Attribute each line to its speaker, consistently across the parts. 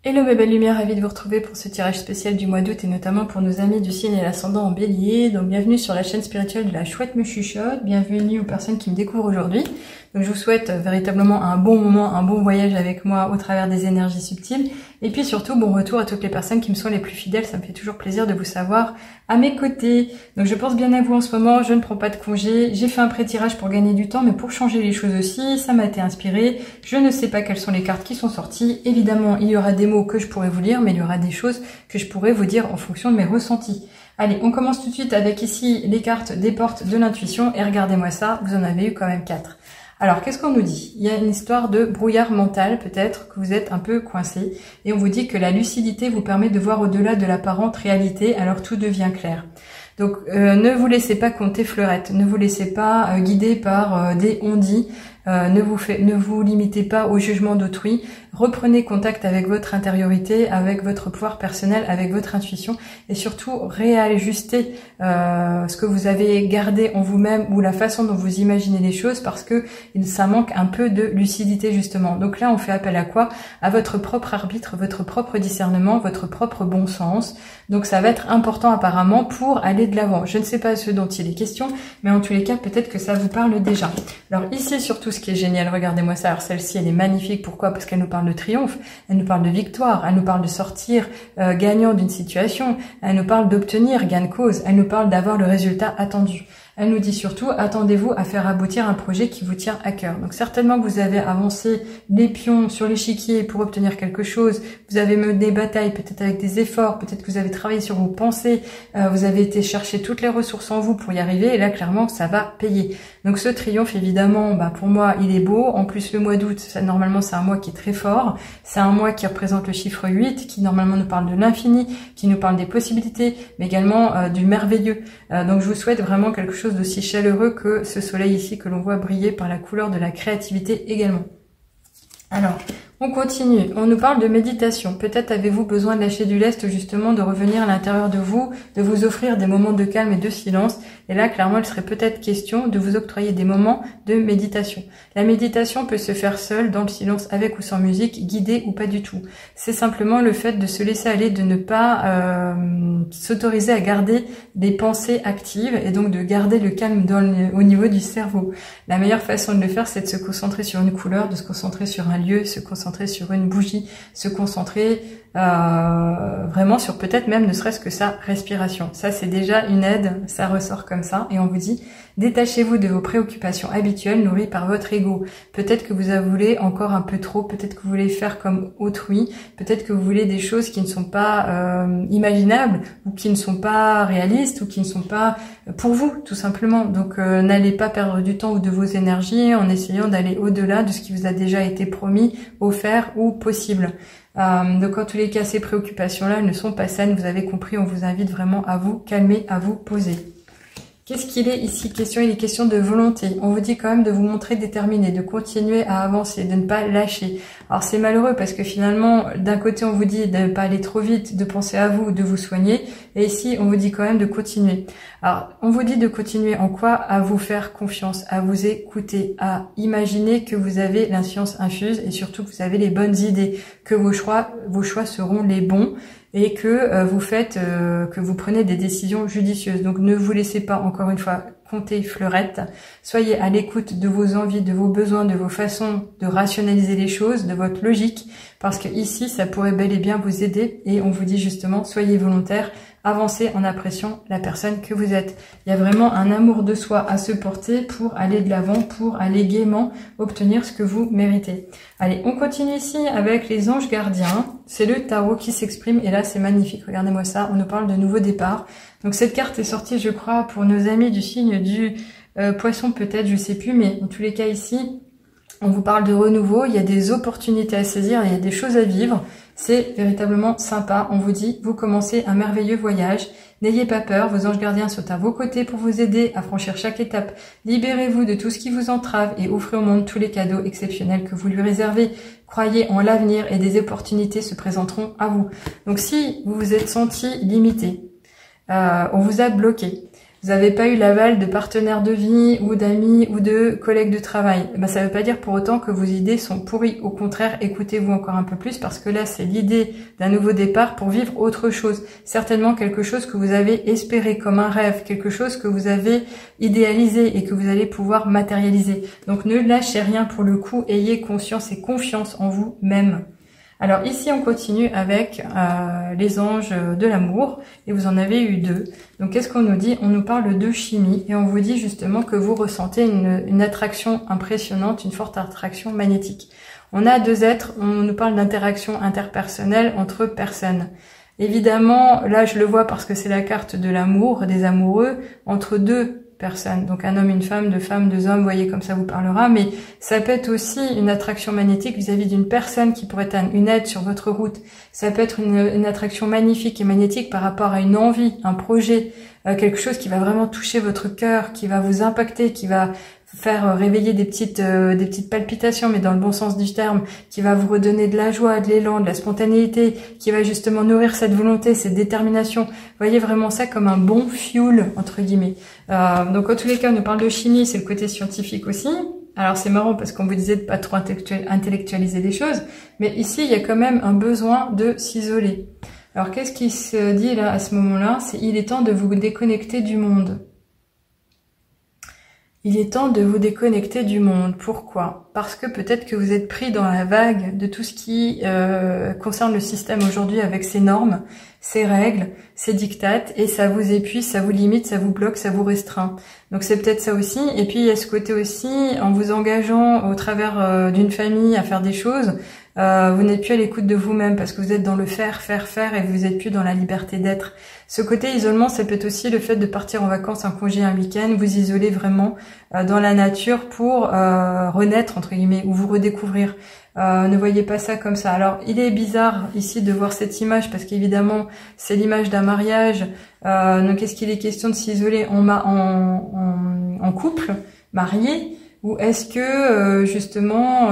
Speaker 1: Hello mes belles lumières, ravie de vous retrouver pour ce tirage spécial du mois d'août et notamment pour nos amis du signe et l'ascendant en bélier. Donc bienvenue sur la chaîne spirituelle de la Chouette me chuchote, bienvenue aux personnes qui me découvrent aujourd'hui. Donc je vous souhaite véritablement un bon moment, un bon voyage avec moi au travers des énergies subtiles. Et puis surtout, bon retour à toutes les personnes qui me sont les plus fidèles, ça me fait toujours plaisir de vous savoir à mes côtés. Donc je pense bien à vous en ce moment, je ne prends pas de congé, j'ai fait un pré-tirage pour gagner du temps, mais pour changer les choses aussi, ça m'a été inspiré. Je ne sais pas quelles sont les cartes qui sont sorties. Évidemment, il y aura des mots que je pourrais vous lire, mais il y aura des choses que je pourrais vous dire en fonction de mes ressentis. Allez, on commence tout de suite avec ici les cartes des portes de l'intuition, et regardez-moi ça, vous en avez eu quand même 4. Alors, qu'est-ce qu'on nous dit? Il y a une histoire de brouillard mental, peut-être, que vous êtes un peu coincé, et on vous dit que la lucidité vous permet de voir au-delà de l'apparente réalité, alors tout devient clair. Donc, ne vous laissez pas compter fleurette, ne vous laissez pas guider par des on-dit, ne vous limitez pas au jugement d'autrui, reprenez contact avec votre intériorité, avec votre pouvoir personnel, avec votre intuition et surtout réajustez ce que vous avez gardé en vous-même ou la façon dont vous imaginez les choses parce que ça manque un peu de lucidité justement. Donc là on fait appel à quoi? À votre propre arbitre, votre propre discernement, votre propre bon sens. Donc ça va être important apparemment pour aller de l'avant. Je ne sais pas ce dont il est question, mais en tous les cas peut-être que ça vous parle déjà. Alors ici surtout ce qui est génial, regardez-moi ça, alors celle-ci elle est magnifique, pourquoi? Parce qu'elle nous parle de triomphe, elle nous parle de victoire, elle nous parle de sortir gagnant d'une situation, elle nous parle d'obtenir gain de cause, elle nous parle d'avoir le résultat attendu. Elle nous dit surtout, attendez-vous à faire aboutir un projet qui vous tient à cœur. Donc certainement que vous avez avancé les pions sur l'échiquier pour obtenir quelque chose, vous avez mené des batailles, peut-être avec des efforts, peut-être que vous avez travaillé sur vos pensées, vous avez été chercher toutes les ressources en vous pour y arriver, et là clairement ça va payer. Donc ce triomphe évidemment, pour moi il est beau, en plus le mois d'août, normalement c'est un mois qui est très fort, c'est un mois qui représente le chiffre 8, qui normalement nous parle de l'infini, qui nous parle des possibilités, mais également du merveilleux. Donc je vous souhaite vraiment quelque chose d'aussi chaleureux que ce soleil ici que l'on voit briller par la couleur de la créativité également. Alors, on continue, on nous parle de méditation. Peut-être avez-vous besoin de lâcher du lest, justement, de revenir à l'intérieur de vous offrir des moments de calme et de silence. Et là, clairement, il serait peut-être question de vous octroyer des moments de méditation. La méditation peut se faire seule, dans le silence, avec ou sans musique, guidée ou pas du tout. C'est simplement le fait de se laisser aller, de ne pas s'autoriser à garder des pensées actives et donc de garder le calme au niveau du cerveau. La meilleure façon de le faire, c'est de se concentrer sur une couleur, de se concentrer sur un lieu, se concentrer sur une bougie, se concentrer vraiment sur peut-être même ne serait-ce que sa respiration. Ça c'est déjà une aide, ça ressort comme ça et on vous dit détachez-vous de vos préoccupations habituelles nourries par votre ego. Peut-être que vous en voulez encore un peu trop, peut-être que vous voulez faire comme autrui, peut-être que vous voulez des choses qui ne sont pas imaginables ou qui ne sont pas réalistes ou qui ne sont pas pour vous tout simplement. Donc n'allez pas perdre du temps ou de vos énergies en essayant d'aller au-delà de ce qui vous a déjà été promis, offert ou possible. Donc en tous les cas, ces préoccupations-là ne sont pas saines, vous avez compris, on vous invite vraiment à vous calmer, à vous poser. Qu'est-ce qu'il est ici question? Il est question de volonté. On vous dit quand même de vous montrer déterminé, de continuer à avancer, de ne pas lâcher. Alors c'est malheureux parce que finalement, d'un côté on vous dit de ne pas aller trop vite, de penser à vous, de vous soigner. Et ici, on vous dit quand même de continuer. Alors, on vous dit de continuer en quoi? À vous faire confiance, à vous écouter, à imaginer que vous avez la science infuse et surtout que vous avez les bonnes idées, que vos choix seront les bons. Et que vous prenez des décisions judicieuses. Donc ne vous laissez pas, encore une fois, compter fleurette. Soyez à l'écoute de vos envies, de vos besoins, de vos façons de rationaliser les choses, de votre logique, parce que ici, ça pourrait bel et bien vous aider. Et on vous dit justement, soyez volontaire, avancez en appréciant la personne que vous êtes. Il y a vraiment un amour de soi à se porter pour aller de l'avant, pour aller gaiement obtenir ce que vous méritez. Allez, on continue ici avec les anges gardiens. C'est le tarot qui s'exprime et là c'est magnifique. Regardez-moi ça, on nous parle de nouveau départ. Donc cette carte est sortie, je crois, pour nos amis du signe du poisson peut-être, je sais plus, mais en tous les cas ici, on vous parle de renouveau. Il y a des opportunités à saisir, il y a des choses à vivre. C'est véritablement sympa. On vous dit, vous commencez un merveilleux voyage. N'ayez pas peur, vos anges gardiens sont à vos côtés pour vous aider à franchir chaque étape. Libérez-vous de tout ce qui vous entrave et offrez au monde tous les cadeaux exceptionnels que vous lui réservez. Croyez en l'avenir et des opportunités se présenteront à vous. Donc si vous vous êtes senti limité, on vous a bloqué, vous n'avez pas eu l'aval de partenaires de vie ou d'amis ou de collègues de travail, ça ne veut pas dire pour autant que vos idées sont pourries. Au contraire, écoutez-vous encore un peu plus parce que là, c'est l'idée d'un nouveau départ pour vivre autre chose. Certainement quelque chose que vous avez espéré comme un rêve, quelque chose que vous avez idéalisé et que vous allez pouvoir matérialiser. Donc ne lâchez rien pour le coup, ayez conscience et confiance en vous-même. Alors ici, on continue avec les anges de l'amour, et vous en avez eu 2. Donc qu'est-ce qu'on nous dit? On nous parle de chimie, et on vous dit justement que vous ressentez une attraction impressionnante, une forte attraction magnétique. On a 2 êtres, on nous parle d'interaction interpersonnelle entre personnes. Évidemment, là je le vois parce que c'est la carte de l'amour, des amoureux, entre 2 personnes, donc un homme, une femme, 2 femmes, 2 hommes, vous voyez comme ça vous parlera, mais ça peut être aussi une attraction magnétique vis-à-vis d'une personne qui pourrait être une aide sur votre route. Ça peut être une attraction magnifique et magnétique par rapport à une envie, un projet, quelque chose qui va vraiment toucher votre cœur, qui va vous impacter, qui va faire réveiller des petites palpitations, mais dans le bon sens du terme, qui va vous redonner de la joie, de l'élan, de la spontanéité, qui va justement nourrir cette volonté, cette détermination. Voyez vraiment ça comme un bon fuel, entre guillemets. Donc en tous les cas, on nous parle de chimie, c'est le côté scientifique aussi. Alors c'est marrant parce qu'on vous disait de pas trop intellectualiser les choses, mais ici il y a quand même un besoin de s'isoler. Alors qu'est-ce qui se dit là à ce moment-là? C'est il est temps de vous déconnecter du monde. Il est temps de vous déconnecter du monde. Pourquoi? Parce que peut-être que vous êtes pris dans la vague de tout ce qui concerne le système aujourd'hui avec ses normes, ses règles, ses dictates, et ça vous épuise, ça vous limite, ça vous bloque, ça vous restreint. Donc c'est peut-être ça aussi. Et puis il y a ce côté aussi, en vous engageant au travers d'une famille à faire des choses, vous n'êtes plus à l'écoute de vous-même parce que vous êtes dans le faire, et vous n'êtes plus dans la liberté d'être. Ce côté isolement, ça peut être aussi le fait de partir en vacances, un congé, un week-end, vous isoler vraiment dans la nature pour renaître, entre guillemets, ou vous redécouvrir. Ne voyez pas ça comme ça. Alors, il est bizarre ici de voir cette image parce qu'évidemment, c'est l'image d'un mariage. Donc, est-ce qu'il est question de s'isoler en couple, marié, ou est-ce que justement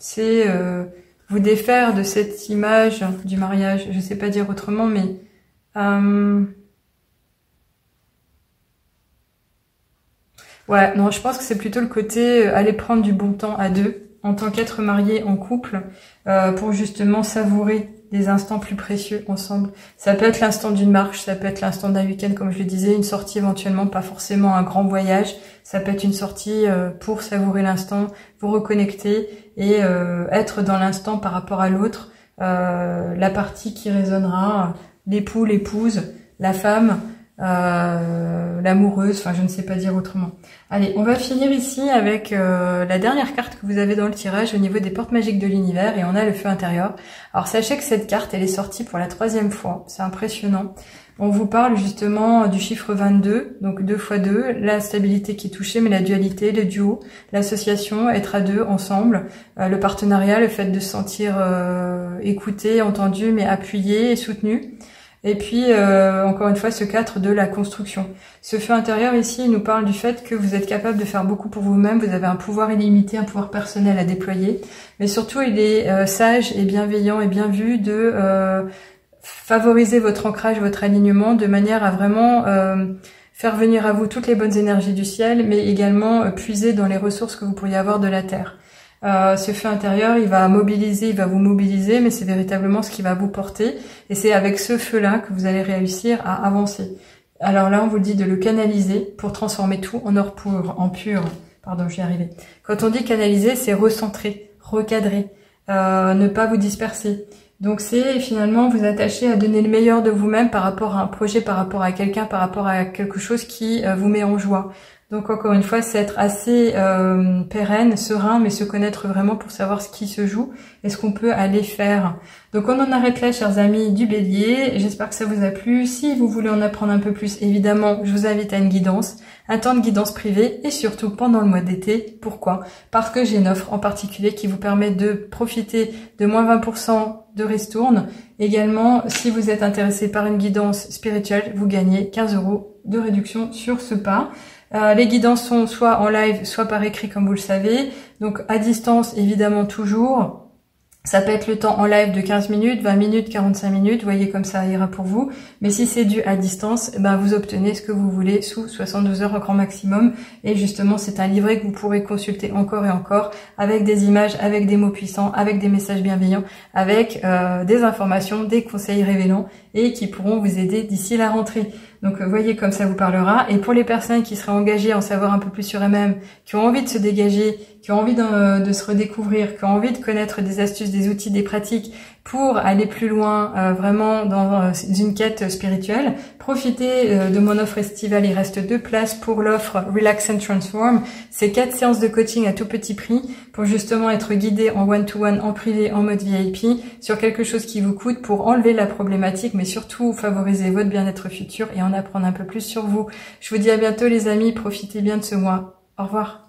Speaker 1: c'est vous défaire de cette image du mariage, je sais pas dire autrement, mais ouais, non, je pense que c'est plutôt le côté aller prendre du bon temps à 2, en tant qu'être marié en couple, pour justement savourer des instants plus précieux ensemble. Ça peut être l'instant d'une marche, ça peut être l'instant d'un week-end, comme je le disais, une sortie éventuellement, pas forcément un grand voyage. Ça peut être une sortie pour savourer l'instant, vous reconnecter et être dans l'instant par rapport à l'autre. La partie qui résonnera, l'époux, l'épouse, la femme, l'amoureuse, enfin je ne sais pas dire autrement. Allez, on va finir ici avec la dernière carte que vous avez dans le tirage au niveau des portes magiques de l'univers, et on a le feu intérieur. Alors sachez que cette carte, elle est sortie pour la 3e fois, c'est impressionnant. On vous parle justement du chiffre 22, donc 2 x 2, la stabilité qui est touchée, mais la dualité, le duo, l'association, être à 2 ensemble, le partenariat, le fait de se sentir écouté, entendu, mais appuyé et soutenu. Et puis, encore une fois, ce 4 de la construction. Ce feu intérieur ici, il nous parle du fait que vous êtes capable de faire beaucoup pour vous-même, vous avez un pouvoir illimité, un pouvoir personnel à déployer, mais surtout, il est sage et bienveillant et bien vu de favoriser votre ancrage, votre alignement, de manière à vraiment faire venir à vous toutes les bonnes énergies du ciel, mais également puiser dans les ressources que vous pourriez avoir de la terre. Ce feu intérieur, il va mobiliser, il va vous mobiliser, mais c'est véritablement ce qui va vous porter. Et c'est avec ce feu-là que vous allez réussir à avancer. Alors là, on vous dit de le canaliser pour transformer tout en or pur, Pardon, j'y arrivais. Quand on dit canaliser, c'est recentrer, recadrer, ne pas vous disperser. Donc c'est finalement vous attacher à donner le meilleur de vous-même par rapport à un projet, par rapport à quelqu'un, par rapport à quelque chose qui vous met en joie. Donc encore une fois, c'est être assez pérenne, serein, mais se connaître vraiment pour savoir ce qui se joue et ce qu'on peut aller faire. Donc on en arrête là, chers amis du Bélier. J'espère que ça vous a plu. Si vous voulez en apprendre un peu plus, évidemment, je vous invite à une guidance, un temps de guidance privée et surtout pendant le mois d'été. Pourquoi? Parce que j'ai une offre en particulier qui vous permet de profiter de moins 20% de ristourne. Également, si vous êtes intéressé par une guidance spirituelle, vous gagnez 15 € de réduction sur ce pas. Les guidances sont soit en live, soit par écrit, comme vous le savez. Donc à distance, évidemment toujours. Ça peut être le temps en live de 15 minutes, 20 minutes, 45 minutes, vous voyez comme ça ira pour vous. Mais si c'est dû à distance, ben vous obtenez ce que vous voulez sous 72 heures au grand maximum. Et justement, c'est un livret que vous pourrez consulter encore et encore avec des images, avec des mots puissants, avec des messages bienveillants, avec des informations, des conseils révélants et qui pourront vous aider d'ici la rentrée. Donc voyez comme ça vous parlera. Et pour les personnes qui seraient engagées à en savoir un peu plus sur elles-mêmes, qui ont envie de se dégager, qui ont envie de se redécouvrir, qui ont envie de connaître des astuces, des outils, des pratiques pour aller plus loin vraiment dans une quête spirituelle, profitez de mon offre estivale. Il reste 2 places pour l'offre Relax and Transform. C'est 4 séances de coaching à tout petit prix pour justement être guidé en one-to-one, en privé, en mode VIP sur quelque chose qui vous coûte pour enlever la problématique, mais surtout favoriser votre bien-être futur et en apprendre un peu plus sur vous. Je vous dis à bientôt les amis, profitez bien de ce mois. Au revoir.